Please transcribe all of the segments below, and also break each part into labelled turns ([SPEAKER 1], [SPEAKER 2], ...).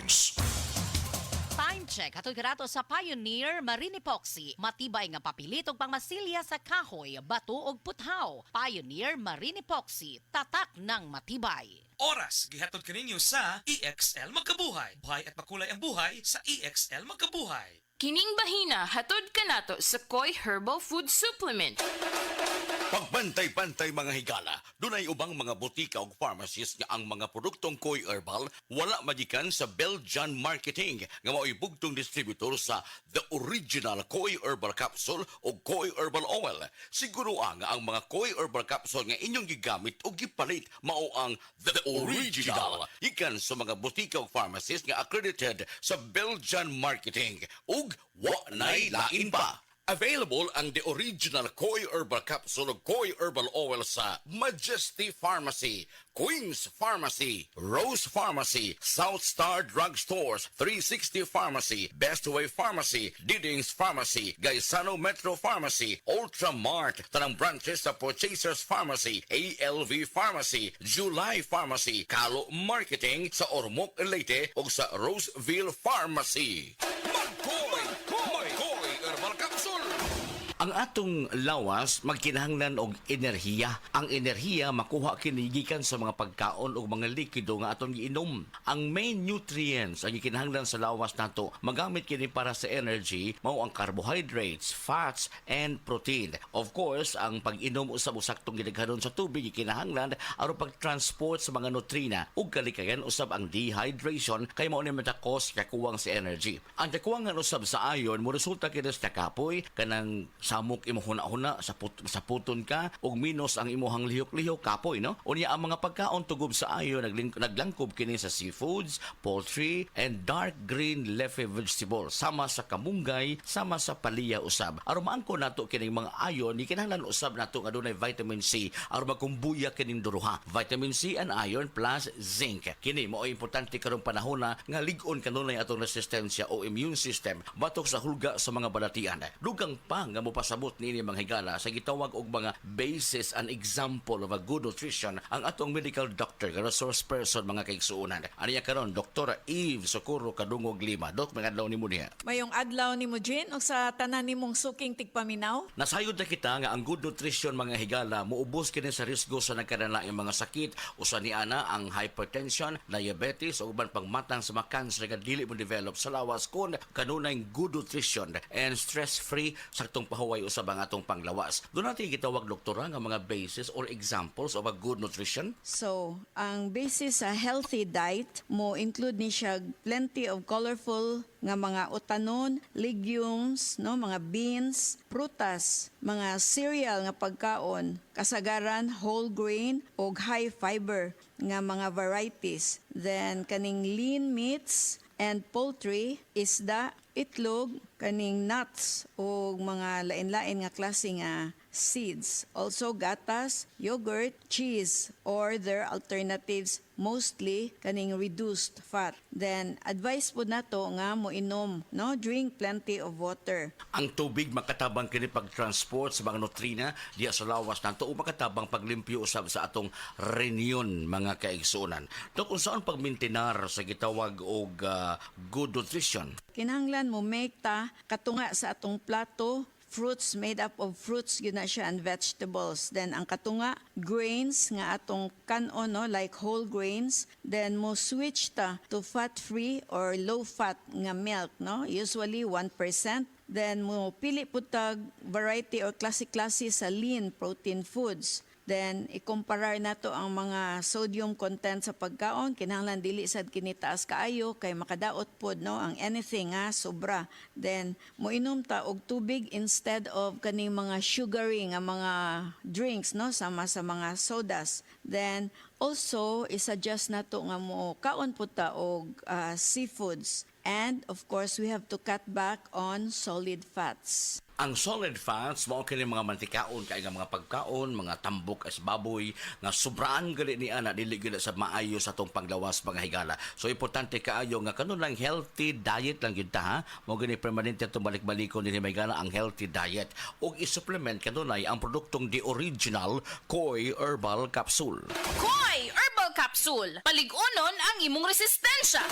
[SPEAKER 1] News.
[SPEAKER 2] Time check. Hatoy karato sa Pioneer Marine Epoxy. Matibay nga papilit ug pangmasilya sa kahoy, bato ug puthaw. Pioneer Marine Epoxy. Tatak ng matibay.
[SPEAKER 1] Oras, gihatod kaninyo sa EXL Magkabuhay. Buhay at makulay ang buhay sa EXL Magkabuhay.
[SPEAKER 3] Kining bahina hatod kanato sa Koi Herbal Food Supplement.
[SPEAKER 4] Pagbantay-bantay mga higala, dunay ubang mga butika o pharmacies nga ang mga produktong Koi Herbal wala magikan sa Belgian Marketing nga mao'y bugtong distributor sa The Original Koi Herbal Capsule o Koi Herbal Oil. Siguro nga ang mga Koi Herbal Capsule nga inyong gigamit o gipalit mao ang The Original. Ikan sa mga butika o pharmacies nga accredited sa Belgian Marketing ug wa nay lain pa. Available ang The Original Koi Herbal Capsule o Koi Herbal Oil sa Majesty Pharmacy, Queen's Pharmacy, Rose Pharmacy, South Star Drug Stores, 360 Pharmacy, Best Way Pharmacy, Diding's Pharmacy, Gaisano Metro Pharmacy, Ultramart, tanang branches sa Purchasers Pharmacy, ALV Pharmacy, July Pharmacy, Kalo Marketing sa Ormoc Leyte o sa Roseville Pharmacy. Mag-Koi! Mag-Koi Herbal Capsule! Ang atong lawas magkinahanglan og enerhiya. Ang enerhiya makuha kini gikan sa mga pagkaon o mga likido nga atong giinom. Ang main nutrients ang gikinahanglan sa lawas nato magamit kini para sa energy mao ang carbohydrates, fats and protein. Of course, ang pag-inom usab usaktong gidaghanon sa tubig gikinahanglan aron pag-transport sa mga nutrina ug kalikayan usab ang dehydration kay mao ni matakos kakuwang sa energy. Ang kakuwangan usab sa iron mo resulta kini sa kapoy kanang samok imo huna-huna sa puton ka ug minus ang imuhang lihok-lihok kapoy no. Unya ang mga pagkaon tugob sa iron naglangkob kini sa seafoods, poultry and dark green leafy vegetables sama sa kamunggay, sama sa palaya usab. Aron maangko nato kining mga iron gikinahanglan usab nato nga dunay vitamin C aron magkumbuya kining duruha. Vitamin C and iron plus zinc. Kini mao importante karong panahon nga lig-on kanunay atong resistensya o immune system batok sa hulga sa mga balatian. Dugang pa nga pasabot niini mga higala sa gitawag og mga basis and example of a good nutrition ang atong medical doctor nga resource person mga kaigsuonan. Aniya karon Dr. Eve Socorro Kadungog Lima. Dok, mga adlaw nimo niya.
[SPEAKER 5] Mayong adlaw ni mo Jean o sa tanan nimong suking tigpaminaw.
[SPEAKER 4] Nasayod na kita nga ang good nutrition mga higala muubos kini sa risgo sa nagkadalaing mga sakit usa ni ana ang hypertension, diabetes ug uban pang matang sa mga cancer nga dili mo develop sa lawas kun kanunay good nutrition and stress-free saktong pahuway usab ang atong panglawas. Doon natin gitawag doktora nga mga basis or examples of a good nutrition.
[SPEAKER 5] So, ang basis sa healthy diet mo include ni siya plenty of colorful nga mga utanon, legumes, no, mga beans, prutas, mga cereal nga pagkaon, kasagaran whole grain o high fiber nga mga varieties. Then kaning lean meats and poultry, isda, itlog, kaning nuts o mga lain-lain nga klase nga seeds. Also gatas, yogurt, cheese or their alternatives, mostly kaning reduced fat. Then advice po nato nga mo inom, no, drink plenty of water.
[SPEAKER 4] Ang tubig makatabang kini pag-transport sa mga nutrina diya sa lawas nato o makatabang paglimpyo usab sa atong reunion mga kaigsuonan. Dok, kung saan pagmintinar sa gitawag og good nutrition?
[SPEAKER 5] Kinahanglan mo make ta katunga sa atong plato fruits made up of fruits yun na siya and vegetables. Then ang katunga grains nga atong kanon no, like whole grains. Then mo switch ta to fat-free or low-fat nga milk no, usually 1%. Then mo pili pud tag variety or klase-klase sa lean protein foods. Then ikumparar nato ang mga sodium content sa pagkaon, kinahanglan dili sad kini taas kaayo kay makadaot pod no ang anything nga sobra. Then moinom ta og tubig instead of kaning mga sugary nga mga drinks no sama sa mga sodas. Then also i-suggest nato nga mo kaon pud ta og seafoods. And of course we have to cut back on solid fats.
[SPEAKER 4] Ang solid fats mao kini mga mantikaon kay nga mga pagkaon, mga tambok as baboy nga sobraan gali ni ana dili gyud sa maayo sa atong panglawas mga higala. So importante kaayo nga kanon lang healthy diet lang gyud ta ha. Mao gani permanente atong balik-balikon dinhi mga higala ang healthy diet ug i-supplement kanunay ang produktong The Original Koi Herbal Capsule.
[SPEAKER 3] Koi Herbal Capsule. Paligunon ang imong resistensya.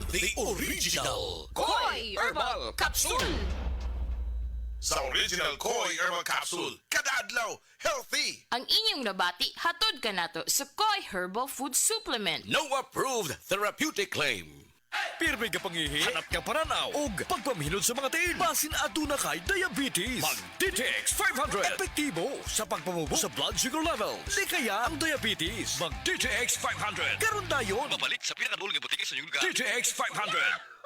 [SPEAKER 4] The original
[SPEAKER 3] Koi Herbal Capsule!
[SPEAKER 6] Sa original Koi Herbal Capsule, kada adlaw, healthy!
[SPEAKER 3] Ang inyong nabati, hatod ka nato sa Koi Herbal Food Supplement.
[SPEAKER 4] No approved therapeutic claim.
[SPEAKER 7] Pirmi ka pangihi, hanap ka paranaw, ug pagpamhinod sa mga tiil, basin aduna kay diabetes. Mag DTX 500. Epektibo sa pagpamubo sa blood sugar levels. Di kaya ang diabetes. Mag DTX 500. Karon dayon. Mabalik sa pinakadulong nga butika sa inyong lugar. DTX 500.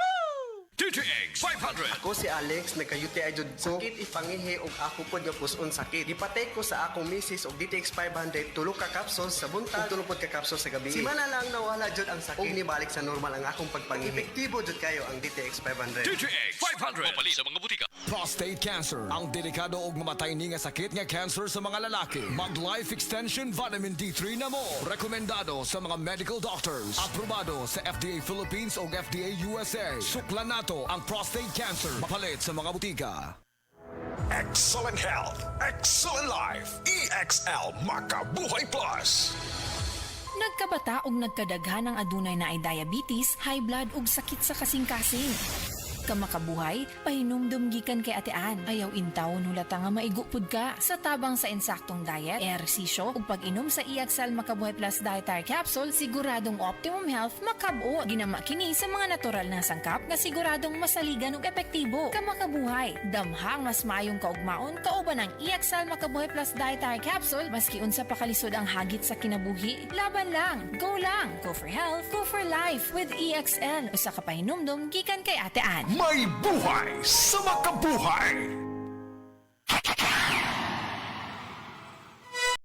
[SPEAKER 7] DTX 500.
[SPEAKER 8] Ako si Alex, nagka-UTI jud ko. Sakit ipangihi og ako pod nga puson sakit. Gipatay ko sa akong misis og DTX 500 tulo ka capsules sa buntag, tulo pod ka capsules sa gabi. Simana lang nawala jud ang sakit. Og nibalik sa normal ang akong pagpangihi. Epektibo jud kayo ang DTX 500.
[SPEAKER 7] DTX 500. Mabalik sa mga butika.
[SPEAKER 9] Prostate cancer, ang delikado og mamatay ni nga sakit nga cancer sa mga lalaki. Mag Life Extension Vitamin D3 na mo. Rekomendado sa mga medical doctors. Aprobado sa FDA Philippines o FDA USA. Suklan nato ang prostate cancer. Mapalit sa mga butika.
[SPEAKER 7] Excellent health, excellent life. EXL Makabuhay Plus.
[SPEAKER 10] Nagkabata og nagkadaghan ang adunay na ay diabetes, high blood ug sakit sa kasing-kasing. Kamakabuhay, pahinumdum gikan kay atean. Ayaw intawon hulata nga maigupod ka. Sa tabang sa insaktong diet, ehersisyo ug pag-inom sa EXL Makabuhay Plus Dietary Capsule, siguradong optimum health makab-o. Ginama kini sa mga natural na sangkap nga siguradong masaligan ug epektibo. Kamakabuhay, damhang mas maayong kaugmaon kauban ang EXL Makabuhay Plus Dietary Capsule maski unsa pa kalisod ang hagit sa kinabuhi. Laban lang, go lang. Go for health, go for life with EXL. Usa ka pahinumdum gikan kay atean.
[SPEAKER 7] May buhay sa makabuhay.